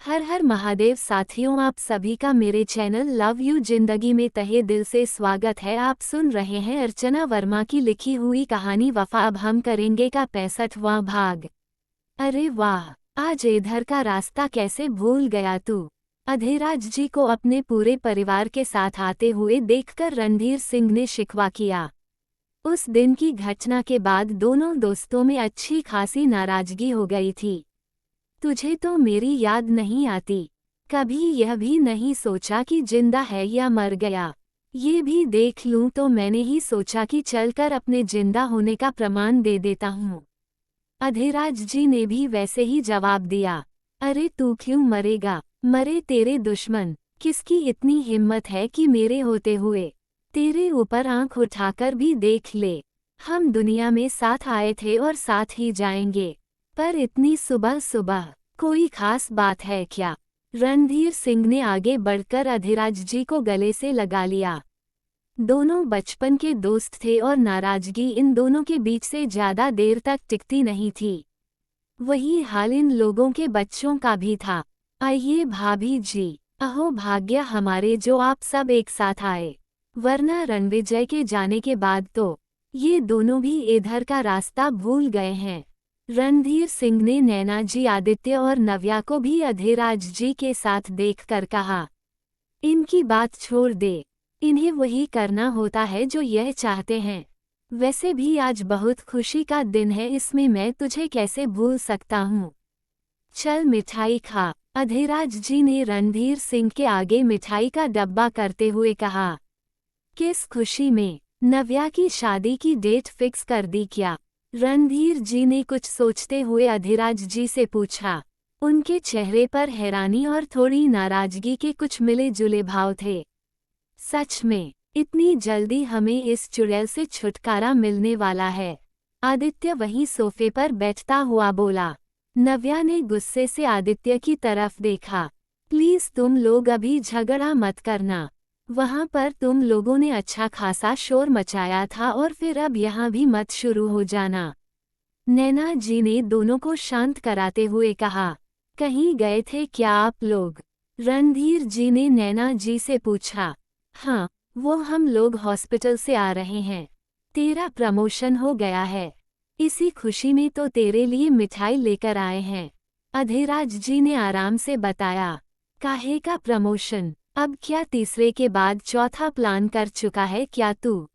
हर हर महादेव साथियों, आप सभी का मेरे चैनल लव यू जिंदगी में तहे दिल से स्वागत है। आप सुन रहे हैं अर्चना वर्मा की लिखी हुई कहानी वफा। अब हम करेंगे का 65वां भाग। अरे वाह, आज इधर का रास्ता कैसे भूल गया तू। अधीराज जी को अपने पूरे परिवार के साथ आते हुए देखकर रणधीर सिंह ने शिकवा किया। उस दिन की घटना के बाद दोनों दोस्तों में अच्छी खासी नाराजगी हो गई थी। तुझे तो मेरी याद नहीं आती, कभी यह भी नहीं सोचा कि जिंदा है या मर गया। ये भी देख लूं तो मैंने ही सोचा कि चलकर अपने जिंदा होने का प्रमाण दे देता हूँ। अधीराज जी ने भी वैसे ही जवाब दिया। अरे तू क्यों मरेगा, मरे तेरे दुश्मन। किसकी इतनी हिम्मत है कि मेरे होते हुए तेरे ऊपर आंख उठाकर भी देख ले। हम दुनिया में साथ आए थे और साथ ही जाएंगे, पर इतनी सुबह सुबह कोई खास बात है क्या। रणधीर सिंह ने आगे बढ़कर अधीराज जी को गले से लगा लिया। दोनों बचपन के दोस्त थे और नाराजगी इन दोनों के बीच से ज्यादा देर तक टिकती नहीं थी। वही हाल इन लोगों के बच्चों का भी था। आइए भाभी जी, अहो भाग्य हमारे जो आप सब एक साथ आए, वरना रणविजय के जाने के बाद तो ये दोनों भी इधर का रास्ता भूल गए हैं। रणधीर सिंह ने नैना जी, आदित्य और नव्या को भी अधीराज जी के साथ देखकर कहा, इनकी बात छोड़ दे, इन्हें वही करना होता है जो यह चाहते हैं। वैसे भी आज बहुत खुशी का दिन है, इसमें मैं तुझे कैसे भूल सकता हूँ। चल मिठाई खा। अधीराज जी ने रणधीर सिंह के आगे मिठाई का डब्बा करते हुए कहा। किस खुशी में? नव्या की शादी की डेट फिक्स कर दी क्या? रणधीर जी ने कुछ सोचते हुए अधीराज जी से पूछा। उनके चेहरे पर हैरानी और थोड़ी नाराजगी के कुछ मिले जुले भाव थे। सच में इतनी जल्दी हमें इस चुड़ैल से छुटकारा मिलने वाला है? आदित्य वहीं सोफे पर बैठता हुआ बोला। नव्या ने गुस्से से आदित्य की तरफ देखा। प्लीज तुम लोग अभी झगड़ा मत करना, वहां पर तुम लोगों ने अच्छा खासा शोर मचाया था और फिर अब यहाँ भी मत शुरू हो जाना। नैना जी ने दोनों को शांत कराते हुए कहा। कहीं गए थे क्या आप लोग? रणधीर जी ने नैना जी से पूछा। हाँ, वो हम लोग हॉस्पिटल से आ रहे हैं। तेरा प्रमोशन हो गया है, इसी खुशी में तो तेरे लिए मिठाई लेकर आए हैं, अधीराज जी ने आराम से बताया। काहे का प्रमोशन? अब क्या तीसरे के बाद चौथा प्लान कर चुका है क्या तू?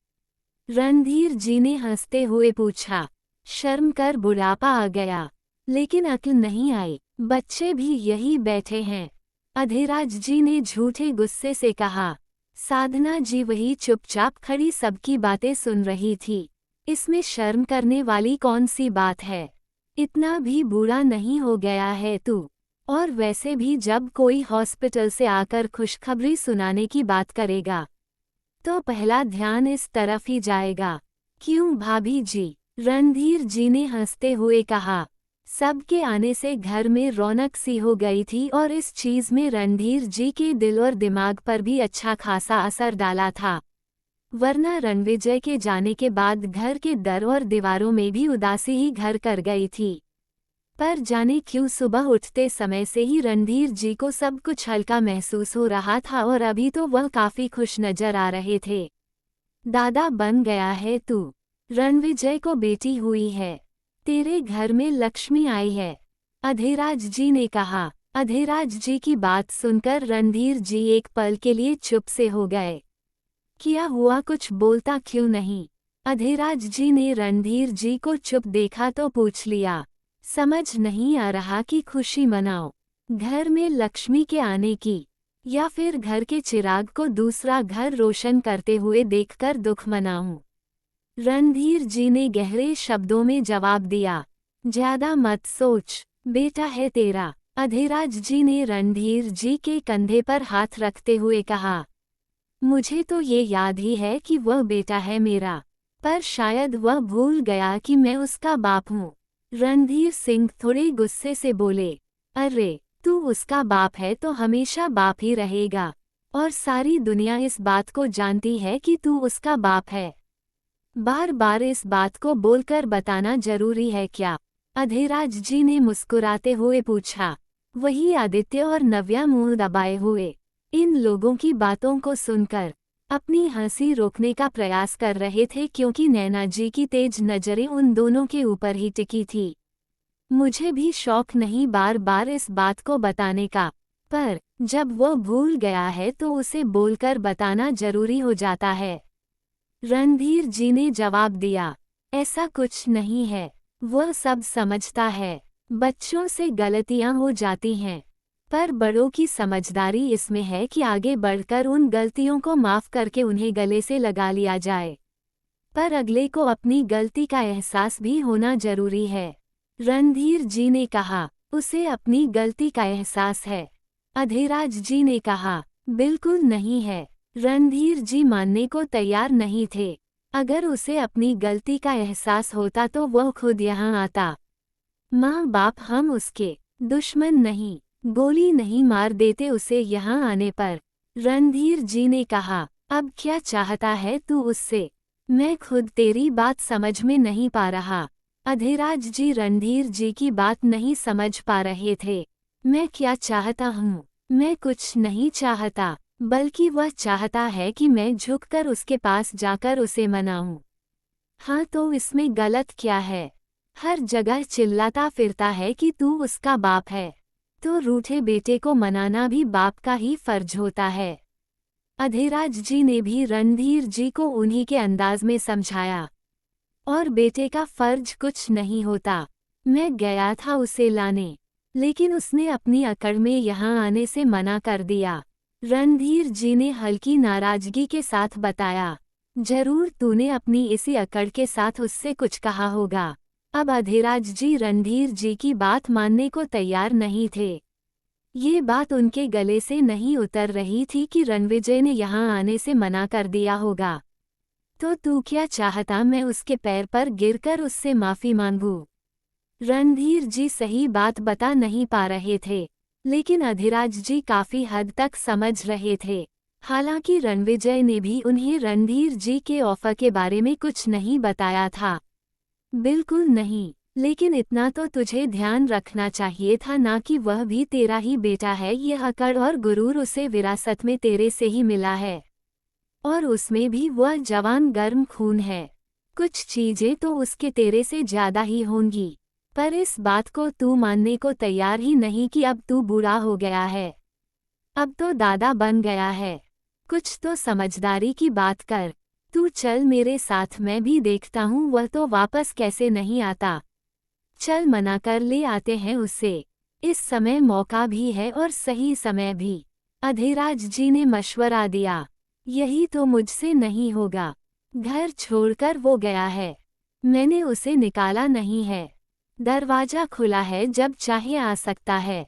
रणधीर जी ने हंसते हुए पूछा। शर्म कर बुढ़ापा आ गया, लेकिन अक्ल नहीं आई। बच्चे भी यही बैठे हैं, अधीराज जी ने झूठे गुस्से से कहा। साधना जी वही चुपचाप खड़ी सबकी बातें सुन रही थी। इसमें शर्म करने वाली कौन सी बात है? इतना भी बूढ़ा नहीं हो गया है तू। और वैसे भी जब कोई हॉस्पिटल से आकर खुशखबरी सुनाने की बात करेगा तो पहला ध्यान इस तरफ ही जाएगा। क्यों भाभी जी? रणधीर जी ने हंसते हुए कहा। सबके आने से घर में रौनक सी हो गई थी और इस चीज में रणधीर जी के दिल और दिमाग पर भी अच्छा खासा असर डाला था, वरना रणविजय के जाने के बाद घर के दर और दीवारों में भी उदासी ही घर कर गई थी। पर जाने क्यों सुबह उठते समय से ही रणधीर जी को सब कुछ हल्का महसूस हो रहा था और अभी तो वह काफी खुश नजर आ रहे थे। दादा बन गया है तू, रणविजय को बेटी हुई है, तेरे घर में लक्ष्मी आई है, अधीराज जी ने कहा। अधीराज जी की बात सुनकर रणधीर जी एक पल के लिए चुप से हो गए। क्या हुआ, कुछ बोलता क्यों नहीं? अधीराज जी ने रणधीर जी को चुप देखा तो पूछ लिया। समझ नहीं आ रहा कि खुशी मनाओ घर में लक्ष्मी के आने की, या फिर घर के चिराग को दूसरा घर रोशन करते हुए देखकर दुख मनाऊं? रणधीर जी ने गहरे शब्दों में जवाब दिया। ज्यादा मत सोच, बेटा है तेरा, अधीराज जी ने रणधीर जी के कंधे पर हाथ रखते हुए कहा। मुझे तो ये याद ही है कि वह बेटा है मेरा, पर शायद वह भूल गया कि मैं उसका बाप हूँ। रणधीर सिंह थोड़े गुस्से से बोले। अरे तू उसका बाप है तो हमेशा बाप ही रहेगा, और सारी दुनिया इस बात को जानती है कि तू उसका बाप है। बार बार इस बात को बोलकर बताना जरूरी है क्या? अधीराज जी ने मुस्कुराते हुए पूछा। वही आदित्य और नव्या मुंह दबाए हुए इन लोगों की बातों को सुनकर अपनी हंसी रोकने का प्रयास कर रहे थे, क्योंकि नैना जी की तेज नजरें उन दोनों के ऊपर ही टिकी थी। मुझे भी शौक नहीं बार बार इस बात को बताने का, पर जब वो भूल गया है तो उसे बोलकर बताना जरूरी हो जाता है। रणधीर जी ने जवाब दिया, ऐसा कुछ नहीं है, वह सब समझता है। बच्चों से गलतियां हो जाती हैं, पर बड़ों की समझदारी इसमें है कि आगे बढ़कर उन गलतियों को माफ करके उन्हें गले से लगा लिया जाए। पर अगले को अपनी गलती का एहसास भी होना जरूरी है। रणधीर जी ने कहा, उसे अपनी गलती का एहसास है। अधीराज जी ने कहा, बिल्कुल नहीं है। रणधीर जी मानने को तैयार नहीं थे। अगर उसे अपनी गलती का एहसास होता तो वह खुद यहाँ आता। माँ बाप हम उसके दुश्मन नहीं, गोली नहीं मार देते उसे यहाँ आने पर। रणधीर जी ने कहा, अब क्या चाहता है तू उससे? मैं खुद तेरी बात समझ में नहीं पा रहा। अधीराज जी रणधीर जी की बात नहीं समझ पा रहे थे। मैं क्या चाहता हूँ? मैं कुछ नहीं चाहता, बल्कि वह चाहता है कि मैं झुककर उसके पास जाकर उसे मनाऊं। हाँ तो इसमें गलत क्या है? हर जगह चिल्लाता फिरता है कि तू उसका बाप है, तो रूठे बेटे को मनाना भी बाप का ही फर्ज होता है। अधीराज जी ने भी रणधीर जी को उन्हीं के अंदाज में समझाया। और बेटे का फर्ज कुछ नहीं होता। मैं गया था उसे लाने, लेकिन उसने अपनी अकड़ में यहाँ आने से मना कर दिया। रणधीर जी ने हल्की नाराजगी के साथ बताया, जरूर तूने अपनी इसी अकड़ के साथ उससे कुछ कहा होगा। अब अधीराज जी रणधीर जी की बात मानने को तैयार नहीं थे। ये बात उनके गले से नहीं उतर रही थी कि रणविजय ने यहाँ आने से मना कर दिया होगा। तो तू क्या चाहता मैं उसके पैर पर गिरकर उससे माफी मांगूं? रणधीर जी सही बात बता नहीं पा रहे थे, लेकिन अधीराज जी काफी हद तक समझ रहे थे। हालांकि रणविजय ने भी उन्हें रणधीर जी के ऑफर के बारे में कुछ नहीं बताया था। बिल्कुल नहीं, लेकिन इतना तो तुझे ध्यान रखना चाहिए था ना कि वह भी तेरा ही बेटा है। यह अकड़ और गुरूर उसे विरासत में तेरे से ही मिला है, और उसमें भी वह जवान गर्म खून है। कुछ चीजें तो उसके तेरे से ज्यादा ही होंगी, पर इस बात को तू मानने को तैयार ही नहीं कि अब तू बूढ़ा हो गया है, अब तो दादा बन गया है। कुछ तो समझदारी की बात कर। तू चल मेरे साथ, मैं भी देखता हूँ वह तो वापस कैसे नहीं आता। चल मना कर ले आते हैं उसे। इस समय मौका भी है और सही समय भी। अधीराज जी ने मशवरा दिया। यही तो मुझसे नहीं होगा। घर छोड़कर वो गया है, मैंने उसे निकाला नहीं है। दरवाजा खुला है, जब चाहे आ सकता है।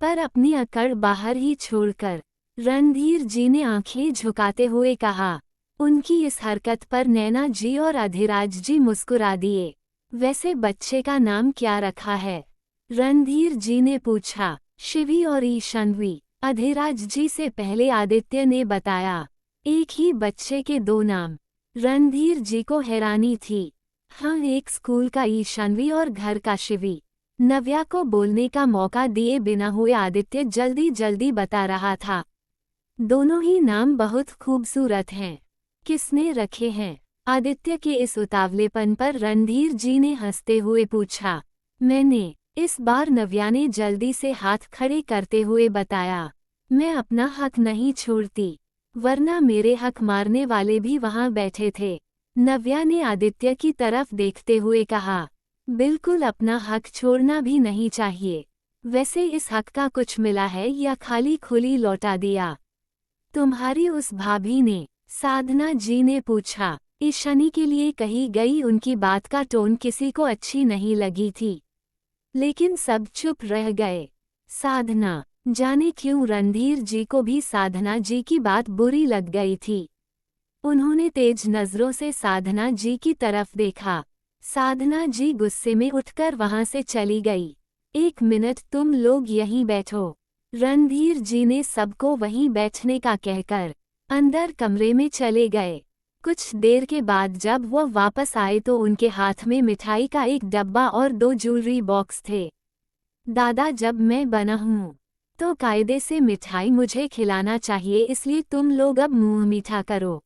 पर अपनी अकड़ बाहर ही छोड़कर रणधीर जी ने आंखें झुकाते हुए कहा। उनकी इस हरकत पर नैना जी और अधीराज जी मुस्कुरा दिए। वैसे बच्चे का नाम क्या रखा है? रणधीर जी ने पूछा। शिवी और ईशानवी। अधीराज जी से पहले आदित्य ने बताया। एक ही बच्चे के दो नाम? रणधीर जी को हैरानी थी। हाँ, एक स्कूल का ईशानवी और घर का शिवी। नव्या को बोलने का मौका दिए बिना हुए आदित्य जल्दी जल्दी बता रहा था। दोनों ही नाम बहुत खूबसूरत हैं। किसने रखे हैं? आदित्य के इस उतावलेपन पर रणधीर जी ने हंसते हुए पूछा। मैंने। इस बार नव्या ने जल्दी से हाथ खड़े करते हुए बताया। मैं अपना हक नहीं छोड़ती, वरना मेरे हक मारने वाले भी वहां बैठे थे। नव्या ने आदित्य की तरफ देखते हुए कहा। बिल्कुल अपना हक छोड़ना भी नहीं चाहिए। वैसे इस हक का कुछ मिला है या खाली खुली लौटा दिया? तुम्हारी उस भाभी ने? साधना जी ने पूछा। ईशानी के लिए कही गई उनकी बात का टोन किसी को अच्छी नहीं लगी थी, लेकिन सब चुप रह गए। साधना। जाने क्यों रणधीर जी को भी साधना जी की बात बुरी लग गई थी। उन्होंने तेज नजरों से साधना जी की तरफ देखा। साधना जी गुस्से में उठकर वहां से चली गई। एक मिनट तुम लोग यहीं बैठो। रणधीर जी ने सबको वहीं बैठने का कहकर अंदर कमरे में चले गए। कुछ देर के बाद जब वह वापस आए तो उनके हाथ में मिठाई का एक डब्बा और 2 ज्वेलरी बॉक्स थे। दादा जब मैं बना हूँ तो कायदे से मिठाई मुझे खिलाना चाहिए, इसलिए तुम लोग अब मुंह मीठा करो।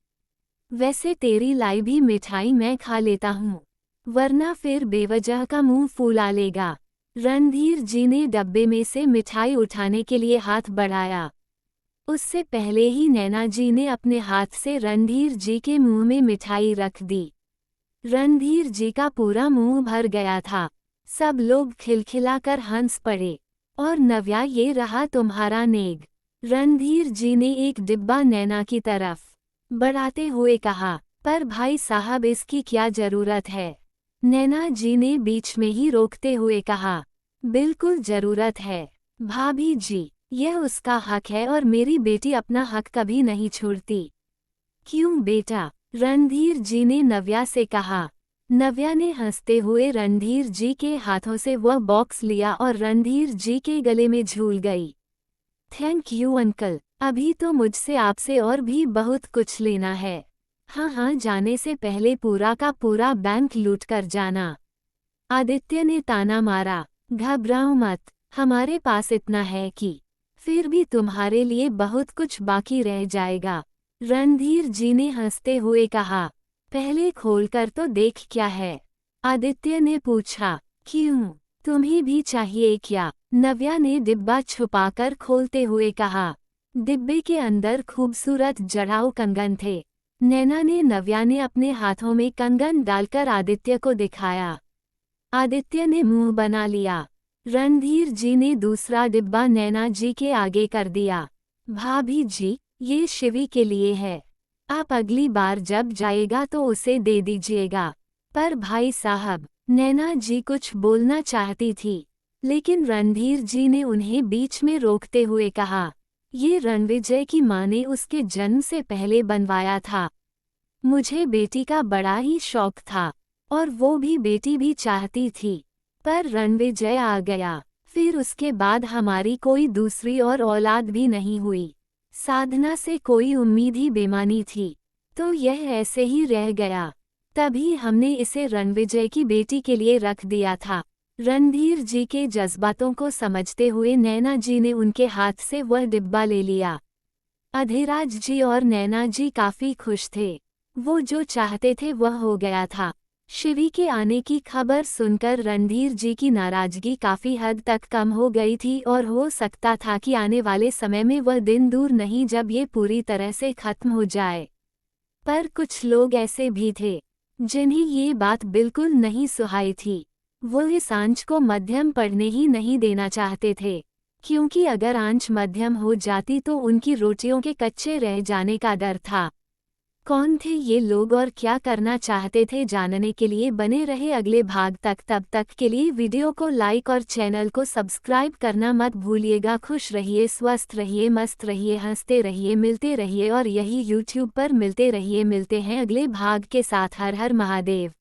वैसे तेरी लाई भी मिठाई मैं खा लेता हूँ, वरना फिर बेवजह का मुंह फुला लेगा। रणधीर जी ने डब्बे में से मिठाई उठाने के लिए हाथ बढ़ाया। उससे पहले ही नैना जी ने अपने हाथ से रणधीर जी के मुंह में मिठाई रख दी। रणधीर जी का पूरा मुंह भर गया था। सब लोग खिलखिलाकर हंस पड़े। और नव्या, ये रहा तुम्हारा नेग। रणधीर जी ने एक डिब्बा नैना की तरफ बढ़ाते हुए कहा। पर भाई साहब, इसकी क्या जरूरत है? नैना जी ने बीच में ही रोकते हुए कहा। बिल्कुल जरूरत है भाभी जी, यह उसका हक है और मेरी बेटी अपना हक कभी नहीं छोड़ती। क्यों बेटा? रणधीर जी ने नव्या से कहा। नव्या ने हंसते हुए रणधीर जी के हाथों से वह बॉक्स लिया और रणधीर जी के गले में झूल गई। थैंक यू अंकल, अभी तो मुझसे आपसे और भी बहुत कुछ लेना है। हाँ, जाने से पहले पूरा का पूरा बैंक लूट कर जाना। आदित्य ने ताना मारा। घबराओ मत, हमारे पास इतना है कि फिर भी तुम्हारे लिए बहुत कुछ बाकी रह जाएगा। रणधीर जी ने हंसते हुए कहा। पहले खोलकर तो देख क्या है? आदित्य ने पूछा। क्यों, तुम्हें भी चाहिए क्या? नव्या ने डिब्बा छुपाकर खोलते हुए कहा। डिब्बे के अंदर खूबसूरत जड़ाऊ कंगन थे। नैना ने नव्या ने अपने हाथों में कंगन डालकर आदित्य को दिखाया। आदित्य ने मुंह बना लिया। रणधीर जी ने दूसरा डिब्बा नैना जी के आगे कर दिया। भाभी जी, ये शिवी के लिए है। आप अगली बार जब जाएगा तो उसे दे दीजिएगा। पर भाई साहब, नैना जी कुछ बोलना चाहती थी, लेकिन रणधीर जी ने उन्हें बीच में रोकते हुए कहा। ये रणविजय की मां ने उसके जन्म से पहले बनवाया था। मुझे बेटी का बड़ा ही शौक था और वो भी बेटी भी चाहती थी, पर रणविजय आ गया। फिर उसके बाद हमारी कोई दूसरी और औलाद भी नहीं हुई। साधना से कोई उम्मीद ही बेमानी थी, तो यह ऐसे ही रह गया। तभी हमने इसे रणविजय की बेटी के लिए रख दिया था। रणधीर जी के जज्बातों को समझते हुए नैना जी ने उनके हाथ से वह डिब्बा ले लिया। अधिराज जी और नैना जी काफी खुश थे। वो जो चाहते थे वह हो गया था। शिवी के आने की खबर सुनकर रणधीर जी की नाराजगी काफी हद तक कम हो गई थी और हो सकता था कि आने वाले समय में वह दिन दूर नहीं जब ये पूरी तरह से खत्म हो जाए। पर कुछ लोग ऐसे भी थे जिन्हें ये बात बिल्कुल नहीं सुहाई थी। वो इस आंच को मध्यम पड़ने ही नहीं देना चाहते थे, क्योंकि अगर आंच मध्यम हो जाती तो उनकी रोटियों के कच्चे रह जाने का डर था। कौन थे ये लोग और क्या करना चाहते थे, जानने के लिए बने रहे अगले भाग तक। तब तक के लिए वीडियो को लाइक और चैनल को सब्सक्राइब करना मत भूलिएगा। खुश रहिए, स्वस्थ रहिए, मस्त रहिए, हंसते रहिए, मिलते रहिए और यही YouTube पर मिलते रहिए। मिलते हैं अगले भाग के साथ। हर हर महादेव।